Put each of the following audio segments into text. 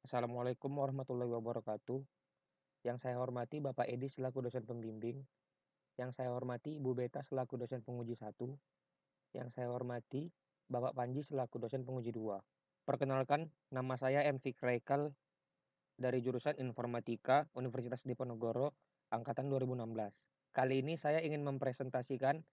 Assalamualaikum warahmatullahi wabarakatuh. Yang saya hormati Bapak Edi selaku dosen pembimbing, yang saya hormati Ibu Beta selaku dosen penguji 1, yang saya hormati Bapak Panji selaku dosen penguji 2. Perkenalkan, nama saya M. Fikraikal dari jurusan Informatika Universitas Diponegoro angkatan 2016. Kali ini saya ingin mempresentasikan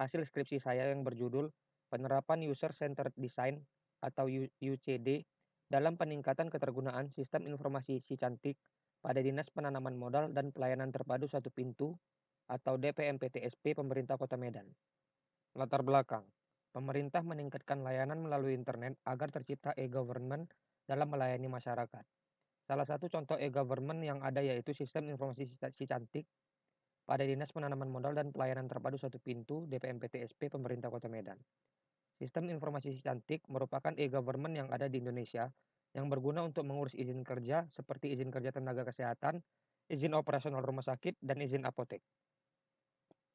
hasil skripsi saya yang berjudul Penerapan User Centered Design atau UCD dalam peningkatan ketergunaan sistem informasi si cantik pada Dinas Penanaman Modal dan Pelayanan Terpadu Satu Pintu atau DPMPTSP Pemerintah Kota Medan. Latar belakang. Pemerintah meningkatkan layanan melalui internet agar tercipta e-government dalam melayani masyarakat. Salah satu contoh e-government yang ada yaitu Sistem Informasi Si Cantik pada Dinas Penanaman Modal dan Pelayanan Terpadu Satu Pintu DPMPTSP Pemerintah Kota Medan. Sistem Informasi Si Cantik merupakan e-government yang ada di Indonesia yang berguna untuk mengurus izin kerja seperti izin kerja tenaga kesehatan, izin operasional rumah sakit, dan izin apotek.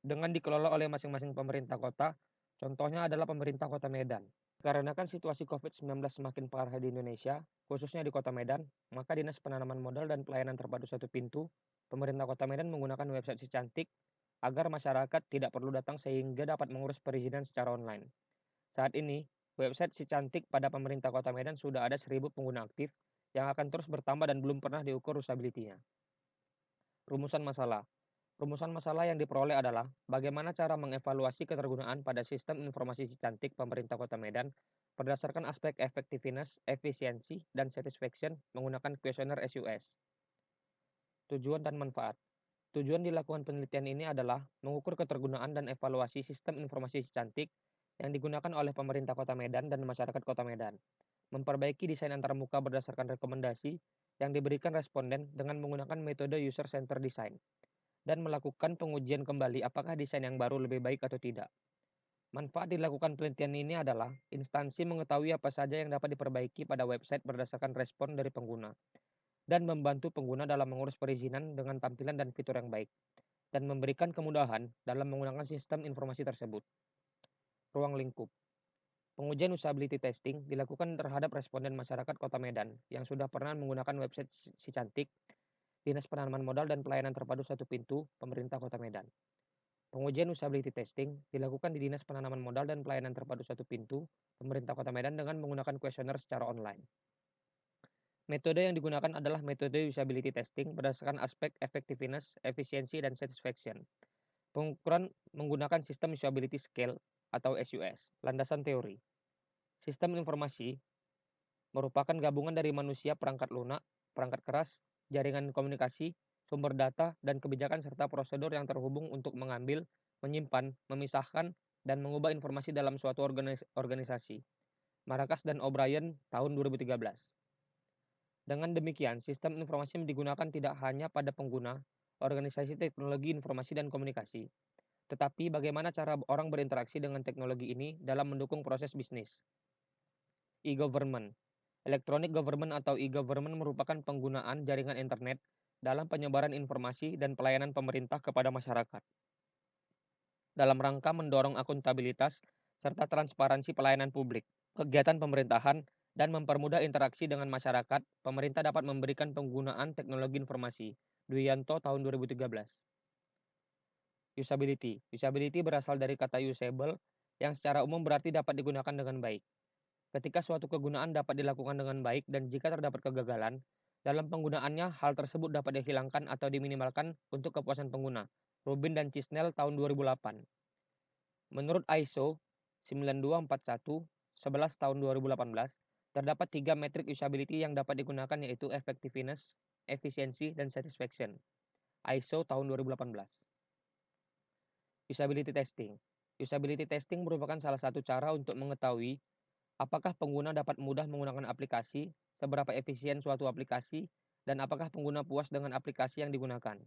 Dengan dikelola oleh masing-masing pemerintah kota, contohnya adalah pemerintah Kota Medan. Karena kan situasi COVID-19 semakin parah di Indonesia, khususnya di Kota Medan, maka Dinas Penanaman Modal dan Pelayanan Terpadu Satu Pintu, pemerintah Kota Medan menggunakan website Si Cantik agar masyarakat tidak perlu datang sehingga dapat mengurus perizinan secara online. Saat ini, website Si Cantik pada pemerintah Kota Medan sudah ada 1.000 pengguna aktif yang akan terus bertambah dan belum pernah diukur usability-nya. Rumusan masalah. Rumusan masalah yang diperoleh adalah bagaimana cara mengevaluasi ketergunaan pada sistem informasi Si Cantik pemerintah Kota Medan berdasarkan aspek effectiveness, efisiensi, dan satisfaction menggunakan kuesioner SUS. Tujuan dan manfaat. Tujuan dilakukan penelitian ini adalah mengukur ketergunaan dan evaluasi sistem informasi Si Cantik yang digunakan oleh pemerintah Kota Medan dan masyarakat Kota Medan. Memperbaiki desain antarmuka berdasarkan rekomendasi yang diberikan responden dengan menggunakan metode user-centered design dan melakukan pengujian kembali apakah desain yang baru lebih baik atau tidak. Manfaat dilakukan penelitian ini adalah instansi mengetahui apa saja yang dapat diperbaiki pada website berdasarkan respon dari pengguna, dan membantu pengguna dalam mengurus perizinan dengan tampilan dan fitur yang baik, dan memberikan kemudahan dalam menggunakan sistem informasi tersebut. Ruang lingkup. Pengujian usability testing dilakukan terhadap responden masyarakat Kota Medan yang sudah pernah menggunakan website Si Cantik, Dinas Penanaman Modal dan Pelayanan Terpadu Satu Pintu, Pemerintah Kota Medan. Pengujian usability testing dilakukan di Dinas Penanaman Modal dan Pelayanan Terpadu Satu Pintu, Pemerintah Kota Medan dengan menggunakan kuesioner secara online. Metode yang digunakan adalah metode usability testing berdasarkan aspek effectiveness, efisiensi, dan satisfaction. Pengukuran menggunakan sistem usability scale atau SUS. Landasan teori. Sistem informasi merupakan gabungan dari manusia, perangkat lunak, perangkat keras, jaringan komunikasi, sumber data, dan kebijakan serta prosedur yang terhubung untuk mengambil, menyimpan, memisahkan, dan mengubah informasi dalam suatu organisasi. Marcus dan O'Brien tahun 2013. Dengan demikian, sistem informasi yang digunakan tidak hanya pada pengguna, organisasi teknologi informasi dan komunikasi, tetapi bagaimana cara orang berinteraksi dengan teknologi ini dalam mendukung proses bisnis. E-government. Electronic government atau e-government merupakan penggunaan jaringan internet dalam penyebaran informasi dan pelayanan pemerintah kepada masyarakat. Dalam rangka mendorong akuntabilitas serta transparansi pelayanan publik, kegiatan pemerintahan, dan mempermudah interaksi dengan masyarakat, pemerintah dapat memberikan penggunaan teknologi informasi. Dwianto tahun 2013. Usability. Usability berasal dari kata usable yang secara umum berarti dapat digunakan dengan baik. Ketika suatu kegunaan dapat dilakukan dengan baik dan jika terdapat kegagalan, dalam penggunaannya hal tersebut dapat dihilangkan atau diminimalkan untuk kepuasan pengguna. Rubin dan Chisnell tahun 2008. Menurut ISO 9241-11 tahun 2018, terdapat 3 metrik usability yang dapat digunakan yaitu effectiveness, efisiensi, dan satisfaction. ISO tahun 2018. Usability testing. Usability testing merupakan salah satu cara untuk mengetahui apakah pengguna dapat mudah menggunakan aplikasi, seberapa efisien suatu aplikasi, dan apakah pengguna puas dengan aplikasi yang digunakan.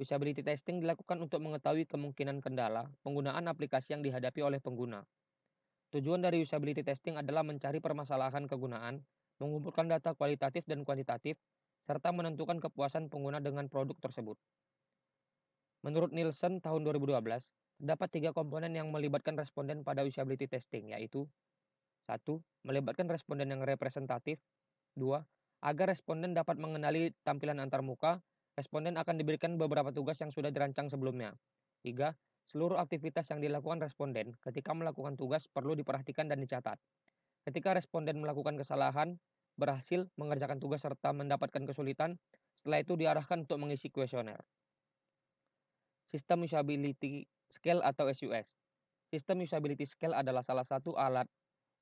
Usability testing dilakukan untuk mengetahui kemungkinan kendala penggunaan aplikasi yang dihadapi oleh pengguna. Tujuan dari usability testing adalah mencari permasalahan kegunaan, mengumpulkan data kualitatif dan kuantitatif, serta menentukan kepuasan pengguna dengan produk tersebut. Menurut Nielsen tahun 2012, terdapat 3 komponen yang melibatkan responden pada usability testing, yaitu 1. Melibatkan responden yang representatif. 2. Agar responden dapat mengenali tampilan antarmuka, responden akan diberikan beberapa tugas yang sudah dirancang sebelumnya. 3. Seluruh aktivitas yang dilakukan responden ketika melakukan tugas perlu diperhatikan dan dicatat. Ketika responden melakukan kesalahan, berhasil mengerjakan tugas serta mendapatkan kesulitan, setelah itu diarahkan untuk mengisi kuesioner. Sistem Usability Scale atau SUS. Sistem Usability Scale adalah salah satu alat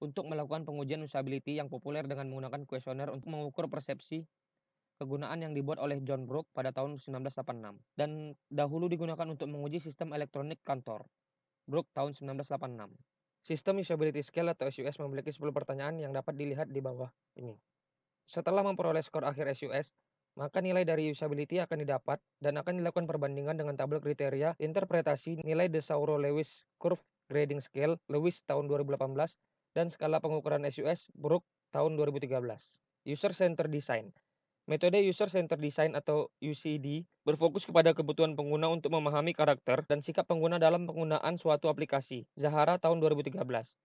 untuk melakukan pengujian usability yang populer dengan menggunakan kuesioner untuk mengukur persepsi kegunaan yang dibuat oleh John Brooke pada tahun 1986 dan dahulu digunakan untuk menguji sistem elektronik kantor. Brooke tahun 1986. Sistem Usability Scale atau SUS memiliki 10 pertanyaan yang dapat dilihat di bawah ini. Setelah memperoleh skor akhir SUS, maka nilai dari usability akan didapat dan akan dilakukan perbandingan dengan tabel kriteria interpretasi nilai The Sauro-Lewis Curve Grading Scale Lewis tahun 2018 dan skala pengukuran SUS Brooke tahun 2013. User Center Design. Metode User Center Design atau UCD berfokus kepada kebutuhan pengguna untuk memahami karakter dan sikap pengguna dalam penggunaan suatu aplikasi. Zahara tahun 2013.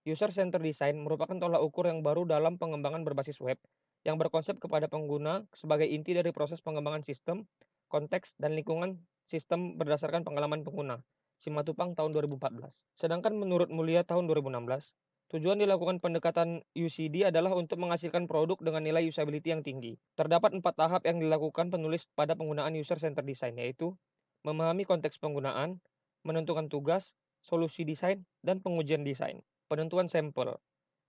User Center Design merupakan tolak ukur yang baru dalam pengembangan berbasis web yang berkonsep kepada pengguna sebagai inti dari proses pengembangan sistem, konteks, dan lingkungan sistem berdasarkan pengalaman pengguna. Simatupang tahun 2014. Sedangkan menurut Mulia tahun 2016, tujuan dilakukan pendekatan UCD adalah untuk menghasilkan produk dengan nilai usability yang tinggi. Terdapat 4 tahap yang dilakukan penulis pada penggunaan user center design, yaitu memahami konteks penggunaan, menentukan tugas, solusi desain, dan pengujian desain. Penentuan sampel.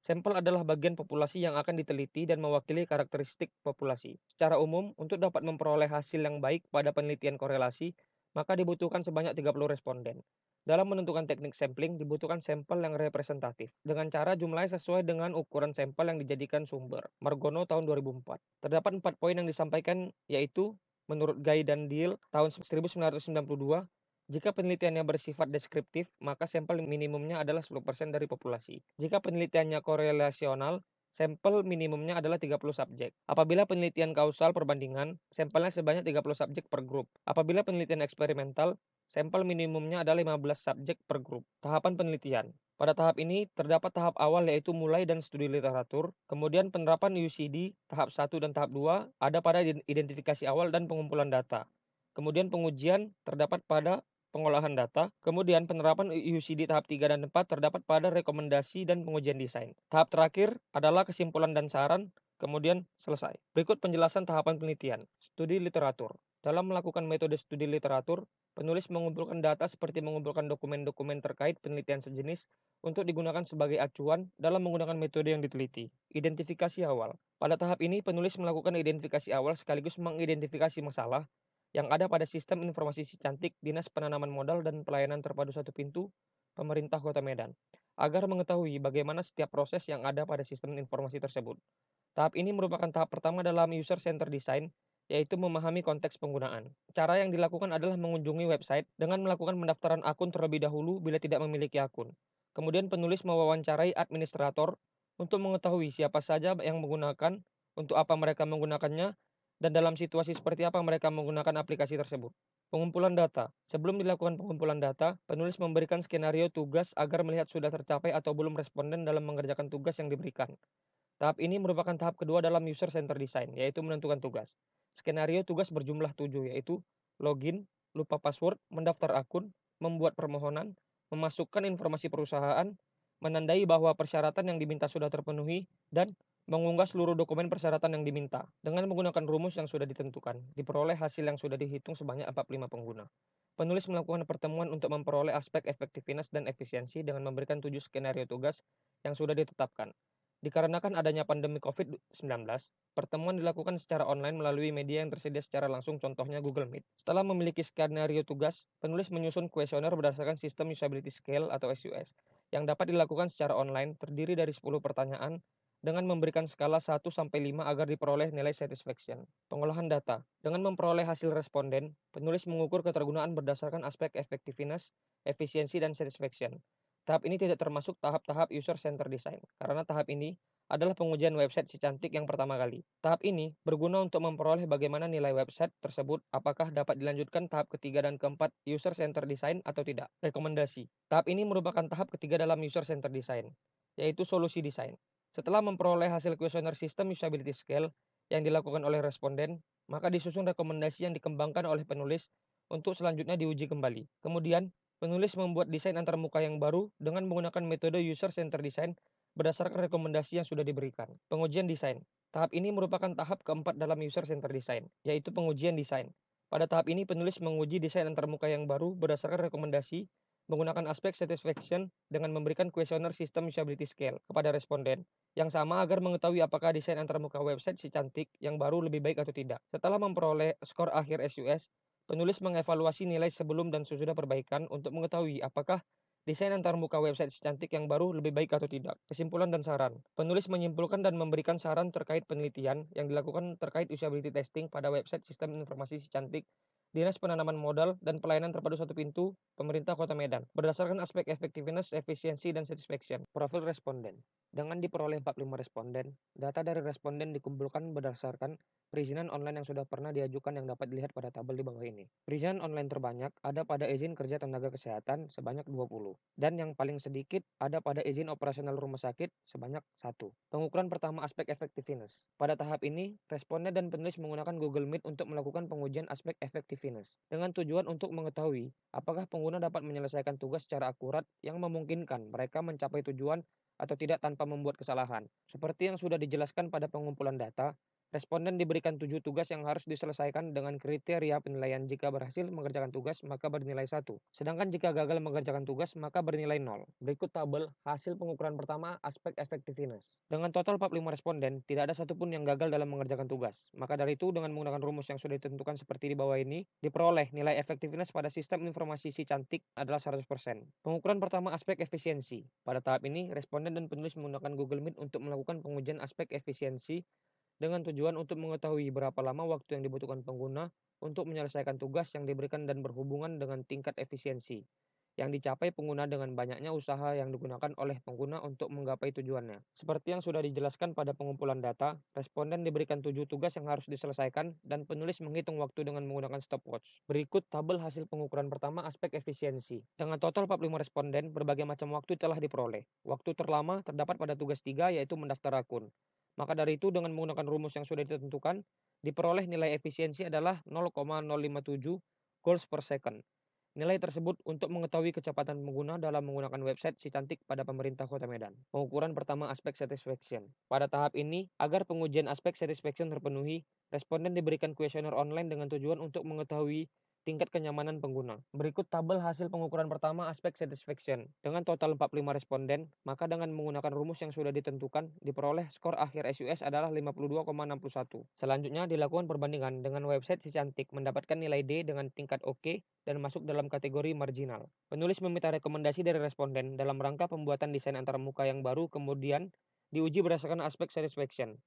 Sampel adalah bagian populasi yang akan diteliti dan mewakili karakteristik populasi. Secara umum, untuk dapat memperoleh hasil yang baik pada penelitian korelasi, maka dibutuhkan sebanyak 30 responden. Dalam menentukan teknik sampling, dibutuhkan sampel yang representatif, dengan cara jumlahnya sesuai dengan ukuran sampel yang dijadikan sumber. Margono tahun 2004. Terdapat 4 poin yang disampaikan, yaitu menurut Guy dan Deal tahun 1992, jika penelitiannya bersifat deskriptif, maka sampel minimumnya adalah 10% dari populasi. Jika penelitiannya korelasional, sampel minimumnya adalah 30 subjek. Apabila penelitian kausal perbandingan, sampelnya sebanyak 30 subjek per grup. Apabila penelitian eksperimental, sampel minimumnya adalah 15 subjek per grup. Tahapan penelitian. Pada tahap ini, terdapat tahap awal yaitu mulai dan studi literatur, kemudian penerapan UCD, tahap 1 dan tahap 2, ada pada identifikasi awal dan pengumpulan data. Kemudian pengujian terdapat pada pengolahan data, kemudian penerapan UCD tahap 3 dan 4 terdapat pada rekomendasi dan pengujian desain. Tahap terakhir adalah kesimpulan dan saran, kemudian selesai. Berikut penjelasan tahapan penelitian. Studi literatur. Dalam melakukan metode studi literatur, penulis mengumpulkan data seperti mengumpulkan dokumen-dokumen terkait penelitian sejenis untuk digunakan sebagai acuan dalam menggunakan metode yang diteliti. Identifikasi awal. Pada tahap ini, penulis melakukan identifikasi awal sekaligus mengidentifikasi masalah yang ada pada sistem informasi si cantik Dinas Penanaman Modal dan Pelayanan Terpadu Satu Pintu Pemerintah Kota Medan, agar mengetahui bagaimana setiap proses yang ada pada sistem informasi tersebut. Tahap ini merupakan tahap pertama dalam user center design, yaitu memahami konteks penggunaan. Cara yang dilakukan adalah mengunjungi website dengan melakukan pendaftaran akun terlebih dahulu bila tidak memiliki akun. Kemudian penulis mewawancarai administrator untuk mengetahui siapa saja yang menggunakan, untuk apa mereka menggunakannya, dan dalam situasi seperti apa mereka menggunakan aplikasi tersebut. Pengumpulan data. Sebelum dilakukan pengumpulan data, penulis memberikan skenario tugas agar melihat sudah tercapai atau belum responden dalam mengerjakan tugas yang diberikan. Tahap ini merupakan tahap kedua dalam user center design, yaitu menentukan tugas. Skenario tugas berjumlah 7, yaitu login, lupa password, mendaftar akun, membuat permohonan, memasukkan informasi perusahaan, menandai bahwa persyaratan yang diminta sudah terpenuhi, dan mengunggah seluruh dokumen persyaratan yang diminta. Dengan menggunakan rumus yang sudah ditentukan, diperoleh hasil yang sudah dihitung sebanyak 45 pengguna. Penulis melakukan pertemuan untuk memperoleh aspek efektivitas dan efisiensi dengan memberikan 7 skenario tugas yang sudah ditetapkan. Dikarenakan adanya pandemi COVID-19, pertemuan dilakukan secara online melalui media yang tersedia secara langsung, contohnya Google Meet. Setelah memiliki skenario tugas, penulis menyusun kuesioner berdasarkan sistem usability scale atau SUS, yang dapat dilakukan secara online, terdiri dari 10 pertanyaan, dengan memberikan skala 1 sampai 5 agar diperoleh nilai satisfaction. Pengolahan data. Dengan memperoleh hasil responden, penulis mengukur ketergunaan berdasarkan aspek efektivitas, efisiensi, dan satisfaction. Tahap ini tidak termasuk tahap-tahap user center design, karena tahap ini adalah pengujian website si cantik yang pertama kali. Tahap ini berguna untuk memperoleh bagaimana nilai website tersebut, apakah dapat dilanjutkan tahap ketiga dan keempat user center design atau tidak. Rekomendasi. Tahap ini merupakan tahap ketiga dalam user center design, yaitu solusi desain. Setelah memperoleh hasil kuesioner sistem usability scale, yang dilakukan oleh responden, maka disusun rekomendasi yang dikembangkan oleh penulis untuk selanjutnya diuji kembali. Kemudian, penulis membuat desain antarmuka yang baru dengan menggunakan metode user center design berdasarkan rekomendasi yang sudah diberikan. Pengujian desain. Tahap ini merupakan tahap keempat dalam user center design, yaitu pengujian desain. Pada tahap ini, penulis menguji desain antarmuka yang baru berdasarkan rekomendasi menggunakan aspek satisfaction dengan memberikan kuesioner sistem usability scale kepada responden yang sama agar mengetahui apakah desain antarmuka website si cantik yang baru lebih baik atau tidak. Setelah memperoleh skor akhir SUS, penulis mengevaluasi nilai sebelum dan sesudah perbaikan untuk mengetahui apakah desain antarmuka website si cantik yang baru lebih baik atau tidak. Kesimpulan dan saran. Penulis menyimpulkan dan memberikan saran terkait penelitian yang dilakukan terkait usability testing pada website sistem informasi si cantik Dinas Penanaman Modal dan Pelayanan Terpadu Satu Pintu, Pemerintah Kota Medan, berdasarkan aspek effectiveness, efisiensi, dan satisfaction. Profil responden. Dengan diperoleh 45 responden, data dari responden dikumpulkan berdasarkan perizinan online yang sudah pernah diajukan yang dapat dilihat pada tabel di bawah ini. Perizinan online terbanyak ada pada izin kerja tenaga kesehatan sebanyak 20, dan yang paling sedikit ada pada izin operasional rumah sakit sebanyak 1. Pengukuran pertama aspek effectiveness. Pada tahap ini, responden dan penulis menggunakan Google Meet untuk melakukan pengujian aspek effectiveness, dengan tujuan untuk mengetahui apakah pengguna dapat menyelesaikan tugas secara akurat yang memungkinkan mereka mencapai tujuan atau tidak tanpa membuat kesalahan. Seperti yang sudah dijelaskan pada pengumpulan data, responden diberikan 7 tugas yang harus diselesaikan dengan kriteria penilaian. Jika berhasil mengerjakan tugas, maka bernilai 1. Sedangkan jika gagal mengerjakan tugas, maka bernilai 0. Berikut tabel hasil pengukuran pertama aspek effectiveness. Dengan total 45 responden, tidak ada satupun yang gagal dalam mengerjakan tugas. Maka dari itu, dengan menggunakan rumus yang sudah ditentukan seperti di bawah ini, diperoleh nilai effectiveness pada sistem informasi si cantik adalah 100%. Pengukuran pertama aspek efisiensi. Pada tahap ini, responden dan penulis menggunakan Google Meet untuk melakukan pengujian aspek efisiensi dengan tujuan untuk mengetahui berapa lama waktu yang dibutuhkan pengguna untuk menyelesaikan tugas yang diberikan dan berhubungan dengan tingkat efisiensi yang dicapai pengguna dengan banyaknya usaha yang digunakan oleh pengguna untuk menggapai tujuannya. Seperti yang sudah dijelaskan pada pengumpulan data, responden diberikan 7 tugas yang harus diselesaikan dan penulis menghitung waktu dengan menggunakan stopwatch. Berikut tabel hasil pengukuran pertama aspek efisiensi. Dengan total 45 responden, berbagai macam waktu telah diperoleh. Waktu terlama terdapat pada tugas 3 yaitu mendaftar akun. Maka dari itu dengan menggunakan rumus yang sudah ditentukan, diperoleh nilai efisiensi adalah 0,057 goals per second. Nilai tersebut untuk mengetahui kecepatan pengguna dalam menggunakan website si cantik pada pemerintah Kota Medan. Pengukuran pertama aspek satisfaction. Pada tahap ini, agar pengujian aspek satisfaction terpenuhi, responden diberikan kuesioner online dengan tujuan untuk mengetahui tingkat kenyamanan pengguna. Berikut tabel hasil pengukuran pertama aspek satisfaction. Dengan total 45 responden, maka dengan menggunakan rumus yang sudah ditentukan, diperoleh skor akhir SUS adalah 52,61. Selanjutnya dilakukan perbandingan dengan website si cantik mendapatkan nilai D dengan tingkat OK dan masuk dalam kategori marginal. Penulis meminta rekomendasi dari responden dalam rangka pembuatan desain antarmuka yang baru kemudian diuji berdasarkan aspek satisfaction.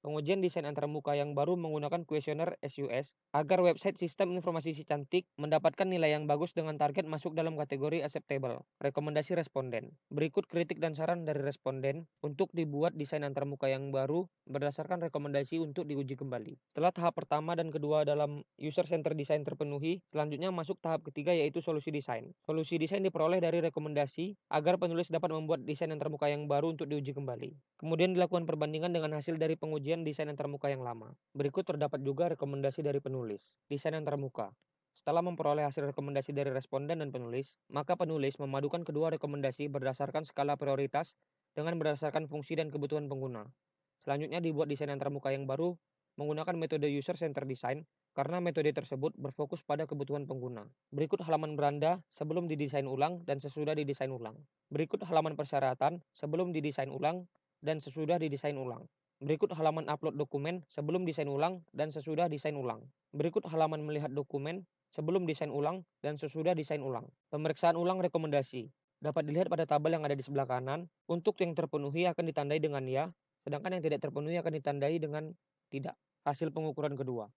Pengujian desain antarmuka yang baru menggunakan kuesioner SUS agar website sistem informasi si cantik mendapatkan nilai yang bagus dengan target masuk dalam kategori acceptable. Rekomendasi responden. Berikut kritik dan saran dari responden untuk dibuat desain antarmuka yang baru berdasarkan rekomendasi untuk diuji kembali. Setelah tahap pertama dan kedua dalam user center design terpenuhi, selanjutnya masuk tahap ketiga yaitu solusi desain. Solusi desain diperoleh dari rekomendasi agar penulis dapat membuat desain antarmuka yang baru untuk diuji kembali. Kemudian dilakukan perbandingan dengan hasil dari pengujian desain antarmuka yang lama. Berikut terdapat juga rekomendasi dari penulis. Desain antarmuka. Setelah memperoleh hasil rekomendasi dari responden dan penulis, maka penulis memadukan kedua rekomendasi berdasarkan skala prioritas dengan berdasarkan fungsi dan kebutuhan pengguna. Selanjutnya dibuat desain antarmuka yang baru menggunakan metode user center design karena metode tersebut berfokus pada kebutuhan pengguna. Berikut halaman beranda sebelum didesain ulang dan sesudah didesain ulang. Berikut halaman persyaratan sebelum didesain ulang dan sesudah didesain ulang. Berikut halaman upload dokumen sebelum desain ulang dan sesudah desain ulang. Berikut halaman melihat dokumen sebelum desain ulang dan sesudah desain ulang. Pemeriksaan ulang rekomendasi. Dapat dilihat pada tabel yang ada di sebelah kanan. Untuk yang terpenuhi akan ditandai dengan ya, sedangkan yang tidak terpenuhi akan ditandai dengan tidak. Hasil pengukuran kedua.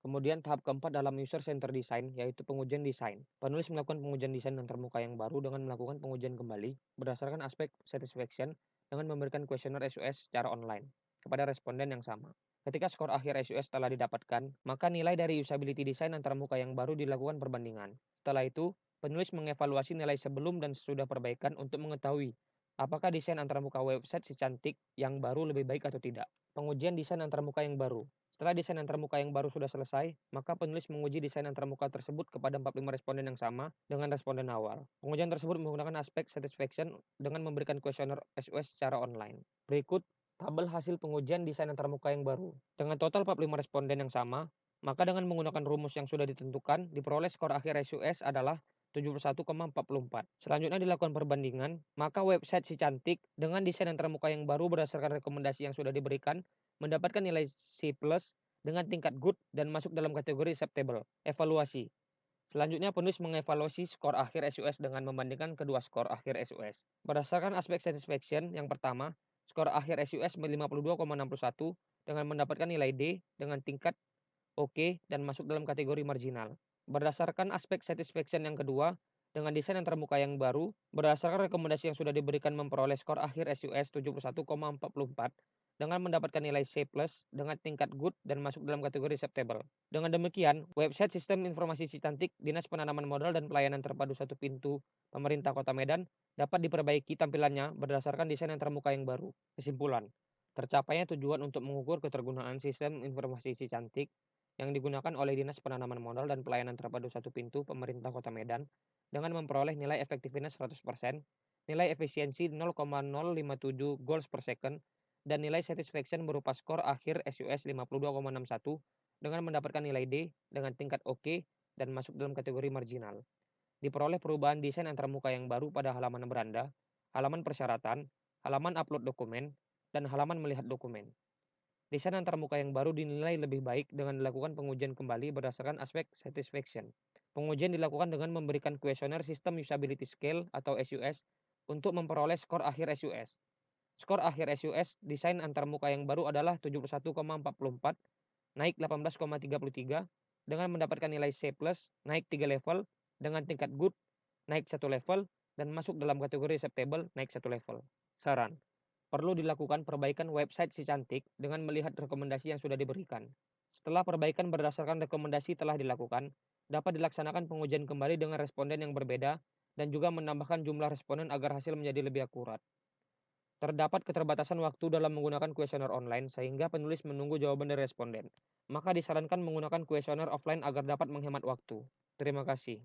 Kemudian tahap keempat dalam user center design yaitu pengujian desain. Penulis melakukan pengujian desain antarmuka yang baru dengan melakukan pengujian kembali berdasarkan aspek satisfaction dengan memberikan kuesioner SUS secara online kepada responden yang sama. Ketika skor akhir SUS telah didapatkan, maka nilai dari usability design antarmuka yang baru dilakukan perbandingan. Setelah itu, penulis mengevaluasi nilai sebelum dan sesudah perbaikan untuk mengetahui Apakah desain antarmuka website si cantik yang baru lebih baik atau tidak? Pengujian desain antarmuka yang baru. Setelah desain antarmuka yang baru sudah selesai, maka penulis menguji desain antarmuka tersebut kepada 45 responden yang sama dengan responden awal. Pengujian tersebut menggunakan aspek satisfaction dengan memberikan kuesioner SOS secara online. Berikut tabel hasil pengujian desain antarmuka yang baru. Dengan total 45 responden yang sama, maka dengan menggunakan rumus yang sudah ditentukan, diperoleh skor akhir SOS adalah 71,44. Selanjutnya dilakukan perbandingan, maka website si cantik dengan desain antarmuka yang baru berdasarkan rekomendasi yang sudah diberikan mendapatkan nilai C+ dengan tingkat good dan masuk dalam kategori acceptable. Evaluasi. Selanjutnya penulis mengevaluasi skor akhir SOS dengan membandingkan kedua skor akhir SOS. Berdasarkan aspek satisfaction, yang pertama, skor akhir SOS 52,61 dengan mendapatkan nilai D dengan tingkat oke dan masuk dalam kategori marginal. Berdasarkan aspek satisfaction yang kedua, dengan desain yang terbuka yang baru, berdasarkan rekomendasi yang sudah diberikan memperoleh skor akhir SUS 71,44 dengan mendapatkan nilai C+ dengan tingkat good dan masuk dalam kategori acceptable. Dengan demikian, website Sistem Informasi Si Cantik Dinas Penanaman Modal dan Pelayanan Terpadu Satu Pintu Pemerintah Kota Medan dapat diperbaiki tampilannya berdasarkan desain yang terbuka yang baru. Kesimpulan, tercapainya tujuan untuk mengukur ketergunaan sistem informasi si cantik yang digunakan oleh Dinas Penanaman Modal dan Pelayanan Terpadu Satu Pintu Pemerintah Kota Medan dengan memperoleh nilai efektivitas 100%, nilai efisiensi 0,057 goals per second, dan nilai satisfaction berupa skor akhir SUS 52,61 dengan mendapatkan nilai D dengan tingkat oke dan masuk dalam kategori marginal. Diperoleh perubahan desain antarmuka yang baru pada halaman beranda, halaman persyaratan, halaman upload dokumen, dan halaman melihat dokumen. Desain antarmuka yang baru dinilai lebih baik dengan dilakukan pengujian kembali berdasarkan aspek satisfaction. Pengujian dilakukan dengan memberikan kuesioner System Usability Scale atau SUS untuk memperoleh skor akhir SUS. Skor akhir SUS desain antarmuka yang baru adalah 71,44, naik 18,33 dengan mendapatkan nilai C+, naik 3 level, dengan tingkat good, naik 1 level, dan masuk dalam kategori acceptable, naik 1 level. Saran. Perlu dilakukan perbaikan website si cantik dengan melihat rekomendasi yang sudah diberikan. Setelah perbaikan berdasarkan rekomendasi telah dilakukan, dapat dilaksanakan pengujian kembali dengan responden yang berbeda dan juga menambahkan jumlah responden agar hasil menjadi lebih akurat. Terdapat keterbatasan waktu dalam menggunakan kuesioner online sehingga penulis menunggu jawaban dari responden. Maka disarankan menggunakan kuesioner offline agar dapat menghemat waktu. Terima kasih.